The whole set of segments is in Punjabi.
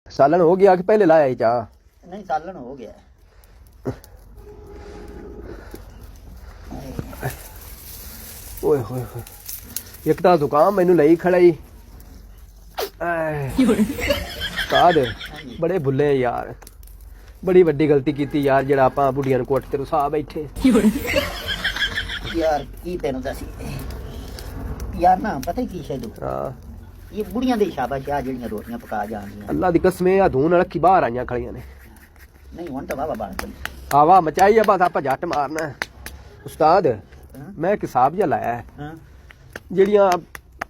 सालन हो गया कि पहले लाया ही चाह? नहीं सालन हो गया। ओए होए होए, एक तो जुकाम मैनू लई खड़ा ही। उस्ताद बड़े भुल्ले हैं यार, बड़ी वड्डी गलती की यार जेड़ा आपां बुढ़ियां नूं कोट ते रुसा बैठे। यार की तेनों दसी यार ना पता की शेदू हाँ ये बुढ़ियां दे शाबाश आ जेड़ियां रोटियां पका जांदियां। अल्लाह दी कसम आ धून रखी बाहर आईयां खड़ियां ने। नहीं हुण तो वावा बात चली। हवा मचाई है बस आपां जट मारना है। उस्ताद हाँ? मैं एक हिसाब जिहा लाया है, हां ਜਿਹੜੀਆਂ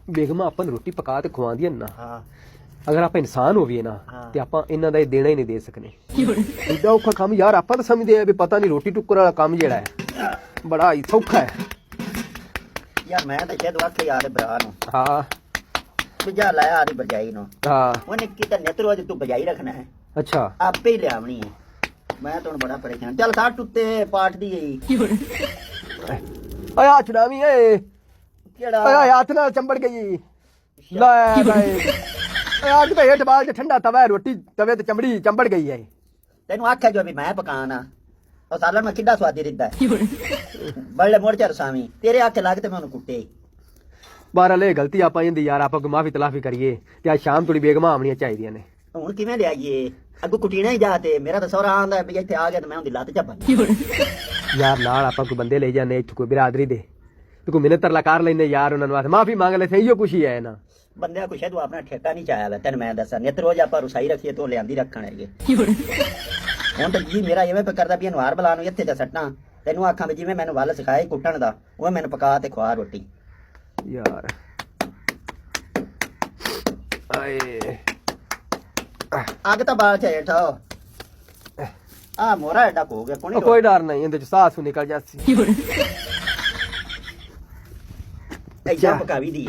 ਬੇਗਮਾਂ ਆਪਾਂ ਨੂੰ ਰੋਟੀ ਪਕਾ ਤੇ ਖਵਾਉਂਦੀਆਂ ਨੇ ਨਾ, हां ਅਗਰ ਆਪਾਂ ਇਨਸਾਨ ਹੋਈਏ ਨਾ ਹਾਂ। ਤੇ ਆਪਾਂ ਇਹਨਾਂ ਦਾ ਇਹ ਦੇਣਾ ਹੀ ਨਹੀਂ ਦੇ ਸਕਨੇ। ਐਡਾ ਔਖਾ ਕੰਮ ਯਾਰ, ਆਪਾਂ ਤਾਂ ਸਮਝਦੇ ਆ ਵੀ ਪਤਾ ਨਹੀਂ ਰੋਟੀ ਟੁੱਕਰ ਵਾਲਾ ਕੰਮ ਜਿਹੜਾ ਹੈ ਬੜਾ ਹੀ ਸੌਖਾ ਹੈ। यार मैं तो शायद वाकई यार भरा नु ਹਾਂ बुझा लाया आरी बजाई नु ਹਾਂ ਉਹਨੇ ਕੀਤਾ ਨਿਤ ਰੋਜ਼ ਤੂੰ ਬਜਾਈ ਰੱਖਣਾ ਹੈ ਅੱਛਾ ਆਪੇ ਹੀ ਲਿਆਵਣੀ ਹੈ। ਮੈਂ ਤਾਂ ਹੁਣ ਬੜਾ ਪਰੇਸ਼ਾਨ। ਚੱਲ ਸਾਟ ਉੱਤੇ ਪਾਠ ਦੀ ਗਈ ਓਏ ਆ ਚੜਾਵੀ ਏ, ਕਿਹੜਾ ਓਏ ਹੱਥ ਨਾਲ ਚੰਬੜ ਗਈ ਲੈ ਭਾਈ। ਓਏ ਅੱਗ ਤੇ ਹੇਠ ਬਾਲ ਚ ਠੰਡਾ ਤਵਾ ਹੈ, ਰੋਟੀ ਤਵੇ ਤੇ ਚੰਬੜੀ ਚੰਬੜ ਗਈ ਹੈ। ਤੈਨੂੰ ਆਖਿਆ ਜੋ ਵੀ ਮੈਂ ਪਕਾਣਾ ਉਹ ਸਾਲਨ ਮੈਂ ਕਿੱਡਾ ਸਵਾਦੀ ਰਿੱਦਾ ਬੜੇ ਮੋੜ ਚਰ ਸਾਵੀਂ ਤੇਰੇ ਆਖੇ ਲੱਗ ਤੇ ਮੈਂ ਉਹਨੂੰ ਕੁੱਟੇ। ਬਹਰਾਲ ਇਹ ਗਲਤੀ ਆਪਾਂ ਇਹਦੀ ਯਾਰ, ਆਪਾਂ ਕੋਈ ਮਾਫੀ ਤਲਾਫੀ ਕਰੀਏ ਤੇ ਅੱਜ ਸ਼ਾਮ ਥੋੜੀ ਬੇਗਮਾਂ ਆਉਣੀਆਂ ਚਾਹੀਦੀਆਂ ਨੇ। ਹੁਣ ਕਿਵੇਂ ਲਿਆਈਏ ਅੱਗੋਂ ਕੁੱਟੀਣਾ ਹੀ ਜਾ ਤੇ ਮੇਰਾ ਤਾਂ ਸਹੁਰਾ ਆਂਦਾ ਵੀ ਇੱਥੇ ਆ ਗਿਆ ਤੇ ਮੈਂ ਉਹਦੀ ਲੱਤ ਚੱਪਾਂ। ਯਾਰ ਨਾਲ ਆਪਾਂ ਕੋਈ ਬੰਦੇ ਲੈ ਜਾਂਦੇ ਇੱਥੋਂ ਕੋਈ ਬਿਰਾਦਰੀ ਦੇ ਤੇ ਕੋਈ ਮਿੰਨਤ ਤਰਲਾ ਕਰ ਲੈਂਦੇ ਯਾਰ, ਉਹਨਾਂ ਨੂੰ ਮਾਫੀ ਮੰਗ ਲੈ, ਸਹੀ ਕੁਛ ਹੀ ਹੈ ਨਾ। ਬੰਦਿਆਂ ਕੁਛ ਤੂੰ ਆਪਣਾ ਠੇਕਾ ਨਹੀਂ ਚਾਇਆ ਵਾ ਤੈਨੂੰ ਮੈਂ ਦੱਸਾਂ। ਨਿਤ ਰੋਜ਼ ਆਪਾਂ ਰੁਸਾਈ ਰੱਖੀਏ ਤੋਂ ਲਿਆਂਦੀ ਰੱਖਣ ਹੈਗੇ। ਹੁਣ ਤਾਂ ਜੀ ਮੇਰਾ ਇਵੇਂ ਕਰਦਾ ਵੀ ਅਨਵਾਰ ਬਲਾ ਨੂੰ ਇੱਥੇ ਤੇ ਸੱਟਾਂ ਤੈਨੂੰ ਆਖਾਂ ਵੀ ਜਿਵੇਂ ਮੈਨੂੰ ਵੱਲ ਸਿਖਾਏ ਕੁੱਟਣ ਦਾ ਉਹ ਮੈਨੂੰ ਪਕਾ ਤੇ ਖਵਾ ਰੋਟੀ। ਯਾਰ ਆਏ ਅੱਗ ਤਾਂ ਬਾਲ ਚ ਹੇਠ ਆ ਮੋਰਾ ਐਡਾ ਹੋ ਗਿਆ ਕੋਣੀ ਕੋਈ ਡਰ ਨਹੀਂ, ਇਹਦੇ ਚ ਸਾਹ ਸੂ ਨਿਕਲ ਜਾਸੀ। ਐਜਾ ਪਕਾਵੀ ਦੀ